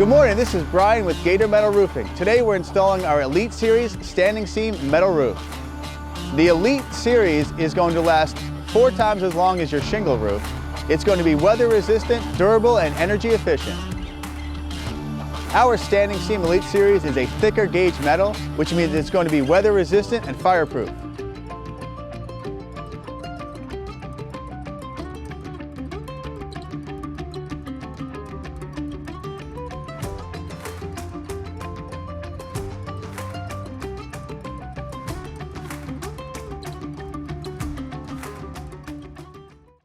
Good morning, this is Brian with Gator Metal Roofing. Today we're installing our Elite Series standing seam metal roof. The Elite Series is going to last 4 times as long as your shingle roof. It's going to be weather resistant, durable, and energy efficient. Our standing seam Elite Series is a thicker gauge metal, which means it's going to be weather resistant and fireproof.